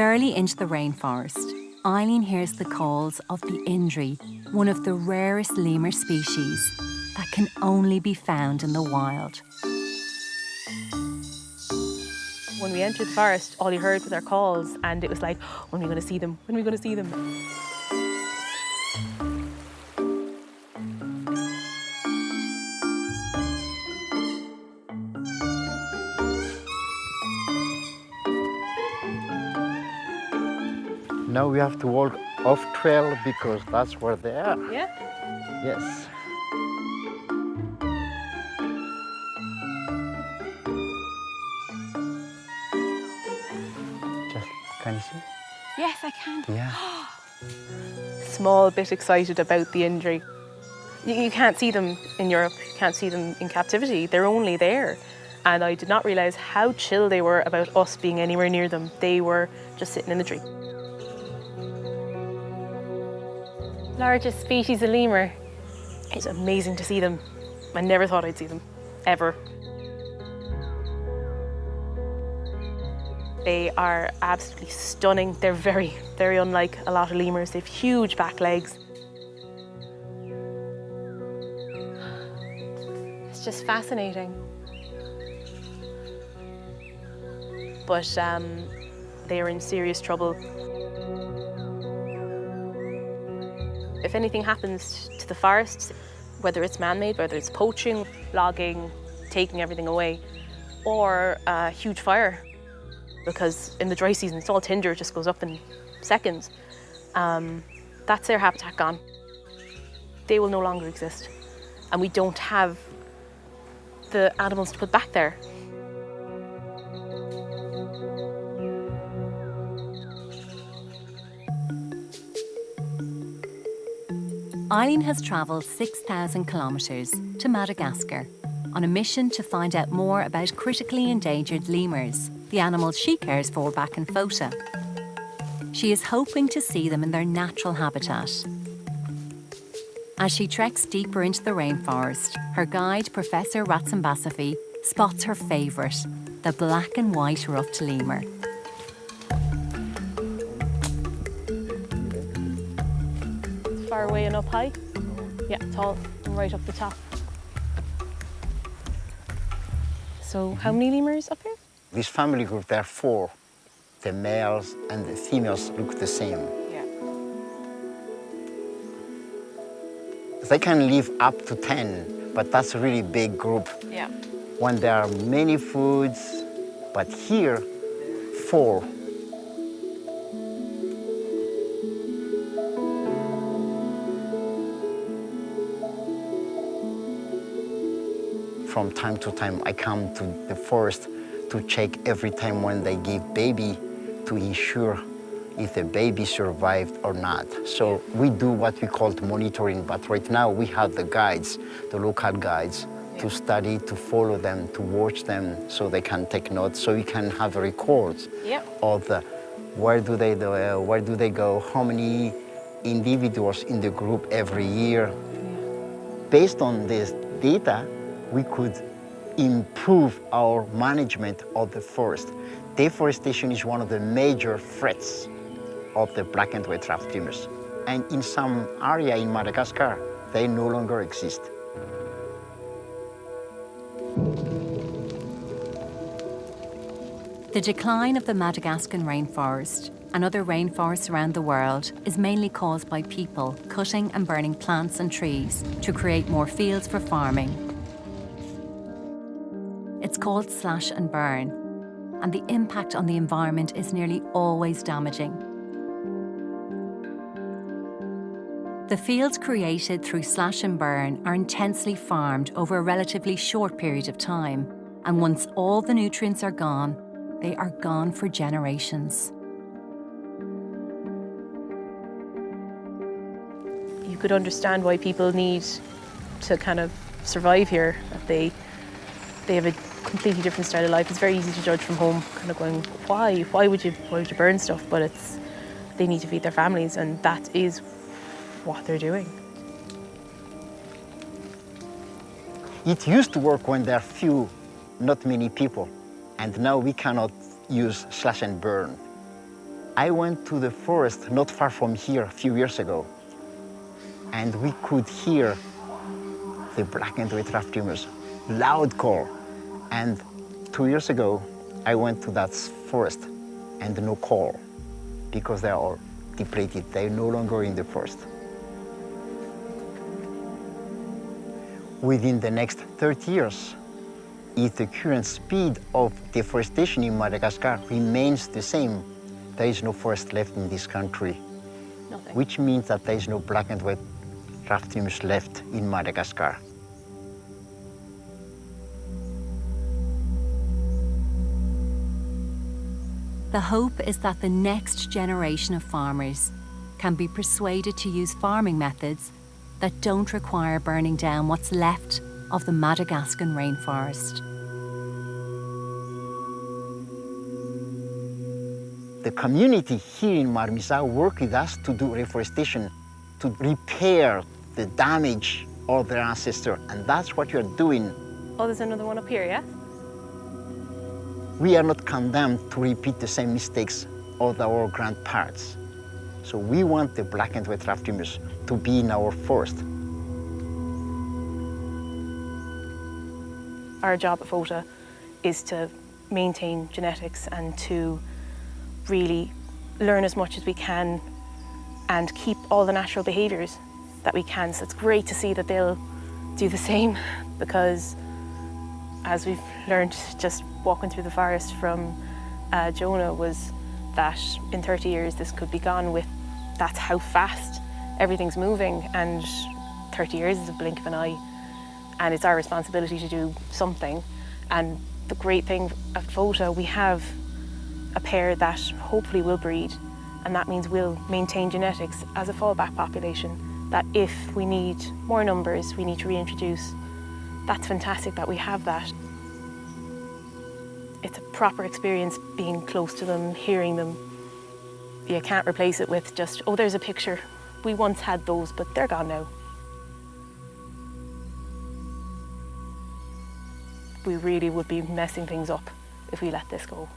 Barely into the rainforest, Eileen hears the calls of the indri, one of the rarest lemur species that can only be found in the wild. When we entered the forest, all you heard was our calls, and it was like, when are we going to see them? When are we going to see them? Now we have to walk off trail because that's where they are. Yeah? Yes. Can you see? Yes, I can. Yeah. Small bit excited about the indri. You can't see them in Europe, you can't see them in captivity. They're only there. And I did not realise how chill they were about us being anywhere near them. They were just sitting in the tree. Largest species of lemur. It's amazing to see them. I never thought I'd see them, ever. They are absolutely stunning. They're very, very unlike a lot of lemurs. They have huge back legs. It's just fascinating. But they are in serious trouble. If anything happens to the forests, whether it's man-made, whether it's poaching, logging, taking everything away, or a huge fire, because in the dry season, it's all tinder, it just goes up in seconds. That's their habitat gone. They will no longer exist. And we don't have the animals to put back there. Eileen has travelled 6,000 kilometres to Madagascar on a mission to find out more about critically endangered lemurs, the animals she cares for back in Fota. She is hoping to see them in their natural habitat. As she treks deeper into the rainforest, her guide, Professor Ratsambasafi, spots her favourite, the black and white ruffed lemur. Far away and up high? Yeah, tall and right up the top. So how many lemurs up here? This family group, there are 4. The males and the females look the same. Yeah. They can live up to 10, but that's a really big group. Yeah. When there are many foods, but here, 4. From time to time, I come to the forest to check every time when they give baby to ensure if the baby survived or not. So we do what we call monitoring, but right now we have the guides, the local guides, to study, to follow them, to watch them so they can take notes, so we can have records of where do they go, how many individuals in the group every year. Based on this data, we could improve our management of the forest. Deforestation is one of the major threats of the black and white ruffed lemurs. And in some area in Madagascar, they no longer exist. The decline of the Madagascan rainforest and other rainforests around the world is mainly caused by people cutting and burning plants and trees to create more fields for farming. It's called slash and burn, and the impact on the environment is nearly always damaging. The fields created through slash and burn are intensely farmed over a relatively short period of time, and once all the nutrients are gone, they are gone for generations. You could understand why people need to kind of survive here, that they have a completely different style of life. It's very easy to judge from home, kind of going, why would you burn stuff? But they need to feed their families, and that is what they're doing. It used to work when there are few, not many people, and now we cannot use slash and burn. I went to the forest not far from here a few years ago, and we could hear the black and white lemurs, loud call. And 2 years ago, I went to that forest and no call, because they are all depleted. They're no longer in the forest. Within the next 30 years, if the current speed of deforestation in Madagascar remains the same, there is no forest left in this country. Nothing. Which means that there is no black and white lemurs left in Madagascar. The hope is that the next generation of farmers can be persuaded to use farming methods that don't require burning down what's left of the Madagascan rainforest. The community here in Marmisa work with us to do reforestation, to repair the damage of their ancestor, and that's what you're doing. Oh, there's another one up here, yeah? We are not condemned to repeat the same mistakes of our grandparents. So we want the black and white lemurs to be in our forest. Our job at Fota is to maintain genetics and to really learn as much as we can and keep all the natural behaviours that we can. So it's great to see that they'll do the same, because as we've learned just walking through the forest from Jonah, was that in 30 years this could be gone. With that's how fast everything's moving, and 30 years is a blink of an eye, and it's our responsibility to do something. And the great thing at Fota, we have a pair that hopefully will breed, and that means we'll maintain genetics as a fallback population, that if we need more numbers, we need to reintroduce. That's fantastic that we have that. It's a proper experience being close to them, hearing them. You can't replace it with just, oh, there's a picture. We once had those, but they're gone now. We really would be messing things up if we let this go.